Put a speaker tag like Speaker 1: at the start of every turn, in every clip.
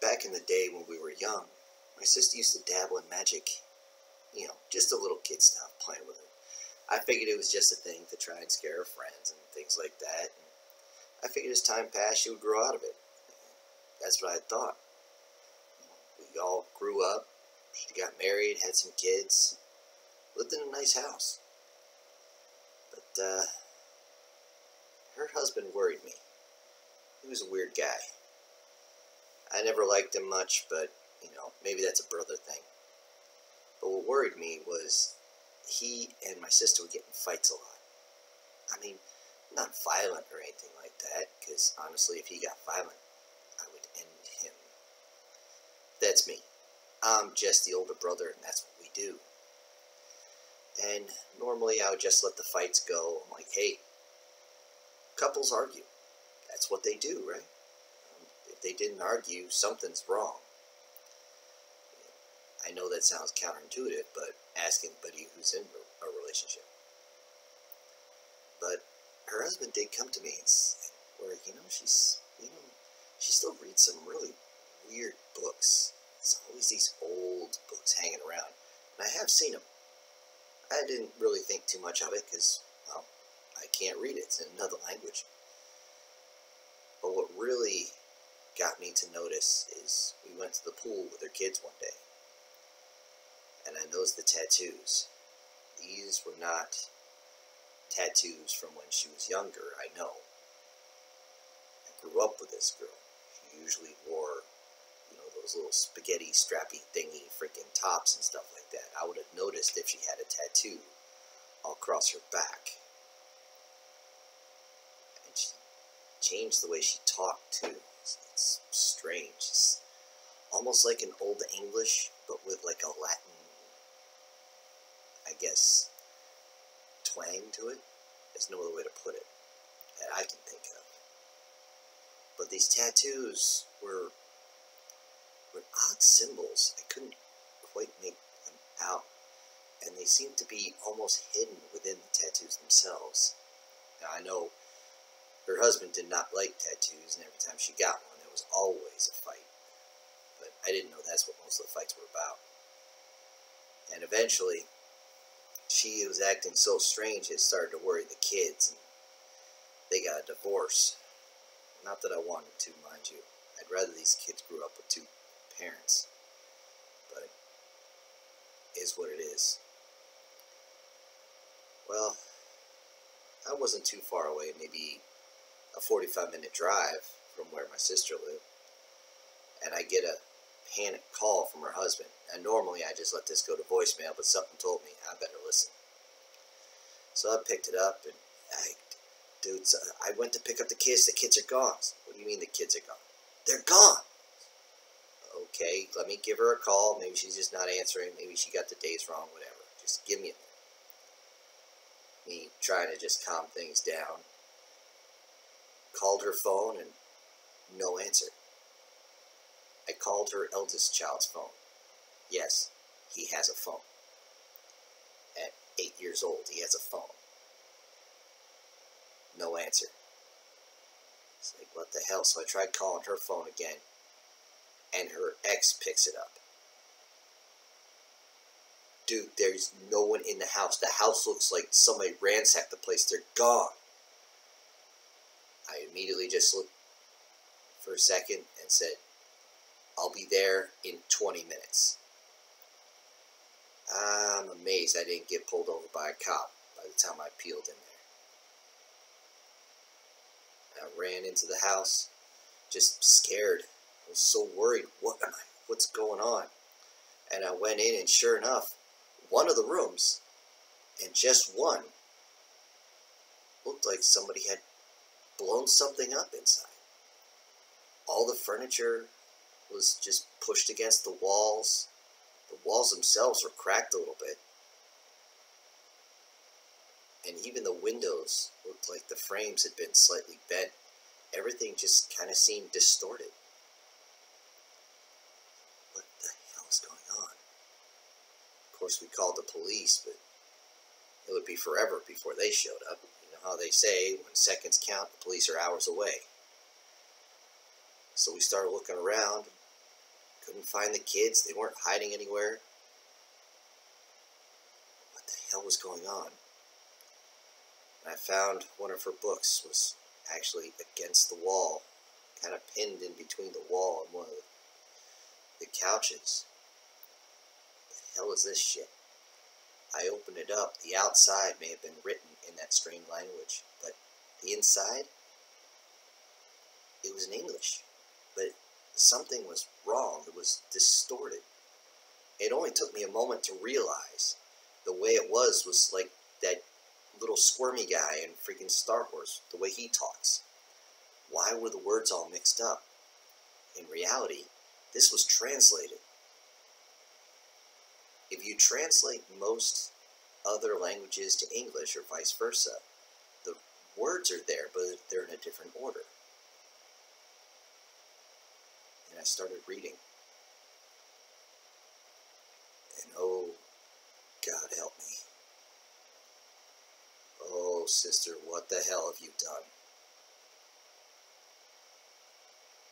Speaker 1: back in the day when we were young, my sister used to dabble in magic. Just a little kid stuff, playing with it. I figured it was just a thing to try and scare her friends and things like that. And I figured as time passed, she would grow out of it. That's what I thought. We all grew up. She got married, had some kids, lived in a nice house. But her husband worried me. He was a weird guy. I never liked him much, but, maybe that's a brother thing. But what worried me was he and my sister would get in fights a lot. I mean, not violent or anything like that, because honestly, if he got violent, I would end him. That's me. I'm just the older brother, and that's what we do. And normally I would just let the fights go. I'm like, hey, couples argue. That's what they do, right? If they didn't argue, something's wrong. I know that sounds counterintuitive, but ask anybody who's in a relationship. But her husband did come to me and where, she still reads some really weird books. There's always these old books hanging around. And I have seen them. I didn't really think too much of it because, I can't read it. It's in another language. But what really got me to notice is we went to the pool with her kids one day. And I noticed the tattoos. These were not tattoos from when she was younger, I know. I grew up with this girl. She usually wore, those little spaghetti strappy thingy freaking tops and stuff like that. I would have noticed if she had a tattoo all across her back. And she changed the way she talked too. It's strange. It's almost like an old English, but with like a Latin, I guess, twang to it. There's no other way to put it that I can think of. But these tattoos were odd symbols. I couldn't quite make them out. And they seemed to be almost hidden within the tattoos themselves. Now I know her husband did not like tattoos, and every time she got one, there was always a fight. But I didn't know that's what most of the fights were about. And eventually, she was acting so strange it started to worry the kids, and they got a divorce. Not that I wanted to, mind you. I'd rather these kids grew up with two parents. But it is what it is. Well, I wasn't too far away, maybe a 45-minute drive from where my sister lived. And I get a panic call from her husband. And normally I just let this go to voicemail, but something told me I better listen. So I picked it up, and I went to pick up the kids. The kids are gone. What do you mean the kids are gone? They're gone. Okay, let me give her a call. Maybe she's just not answering. Maybe she got the days wrong, whatever. Just give me a minute. Me trying to just calm things down. Called her phone and no answer. I called her eldest child's phone. Yes, he has a phone. At 8 years old, he has a phone. No answer. It's like, what the hell? So I tried calling her phone again, and her ex picks it up. Dude, there's no one in the house. The house looks like somebody ransacked the place. They're gone. I immediately just looked for a second and said, I'll be there in 20 minutes. I'm amazed I didn't get pulled over by a cop by the time I peeled in there. I ran into the house, just scared. I was so worried. What's going on? And I went in, and sure enough, one of the rooms, and just one, looked like somebody had blown something up inside. All the furniture was just pushed against the walls. The walls themselves were cracked a little bit. And even the windows looked like the frames had been slightly bent. Everything just kind of seemed distorted. What the hell is going on? Of course, we called the police, but it would be forever before they showed up. You know how they say, when seconds count, the police are hours away. So we started looking around. Couldn't find the kids. They weren't hiding anywhere. What the hell was going on? And I found one of her books was actually against the wall, kind of pinned in between the wall and one of the couches. What the hell is this shit? I opened it up. The outside may have been written in that strange language, but the inside, it was in English. But something was wrong. It was distorted. It only took me a moment to realize the way it was like that little squirmy guy in freaking Star Wars, the way he talks. Why were the words all mixed up? In reality, this was translated. If you translate most other languages to English or vice versa, the words are there, but they're in a different order. And I started reading. And oh, God help me. Oh, sister, what the hell have you done?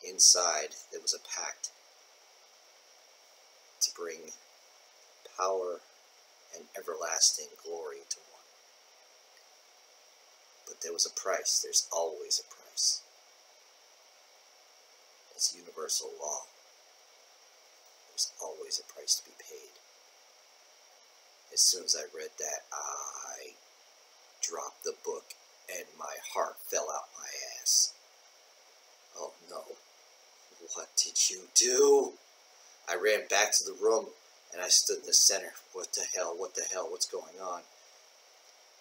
Speaker 1: Inside, there was a pact to bring power and everlasting glory to one. But there was a price. There's always a price. It's universal law. There's always a price to be paid. As soon as I read that, I dropped the book and my heart fell out my ass. Oh no. What did you do? I ran back to the room and I stood in the center. What the hell? What the hell? What's going on?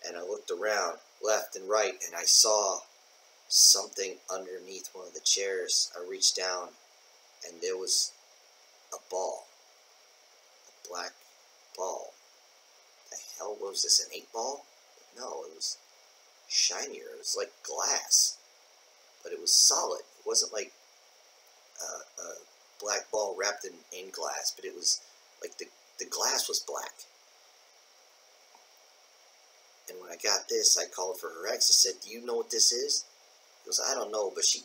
Speaker 1: And I looked around, left and right, and I saw something underneath one of the chairs. I reached down and there was a ball. A black ball. The hell was this? An 8-ball? No, it was shinier. It was like glass. But it was solid. It wasn't like a black ball wrapped in glass, but it was like the glass was black. And when I got this, I called for her ex. I said, "Do you know what this is?" He goes, "I don't know," but she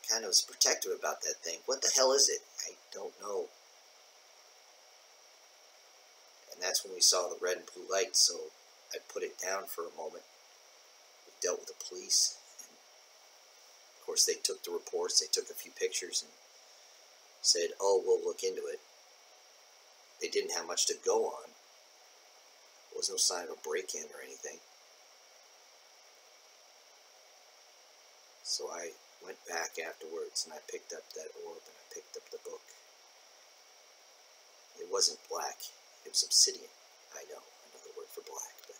Speaker 1: kind of was protective about that thing. "What the hell is it?" "I don't know." And that's when we saw the red and blue light, so I put it down for a moment. We dealt with the police, and of course they took the reports, they took a few pictures, and said, "Oh, we'll look into it." They didn't have much to go on. There was no sign of a break-in or anything. So I went back afterwards and I picked up that orb and I picked up the book. It wasn't black, it was obsidian. I know, another word for black, but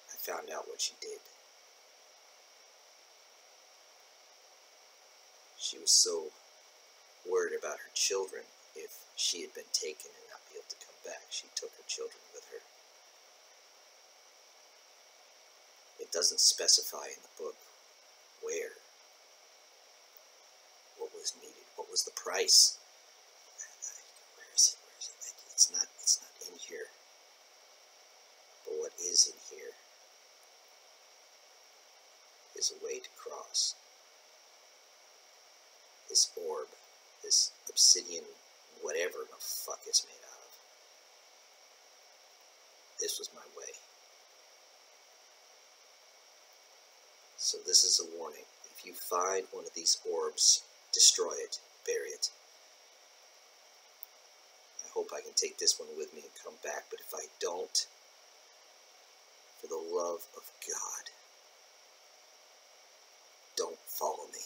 Speaker 1: I found out what she did. She was so worried about her children if she had been taken and not be able to come back. She took her children with her. It doesn't specify in the book where, what was needed, what was the price. Where is it? Where is it? It's not in here. But what is in here is a way to cross. This orb, this obsidian, whatever the fuck it's made out of. This was my way. So this is a warning. If you find one of these orbs, destroy it, bury it. I hope I can take this one with me and come back, but if I don't, for the love of God, don't follow me.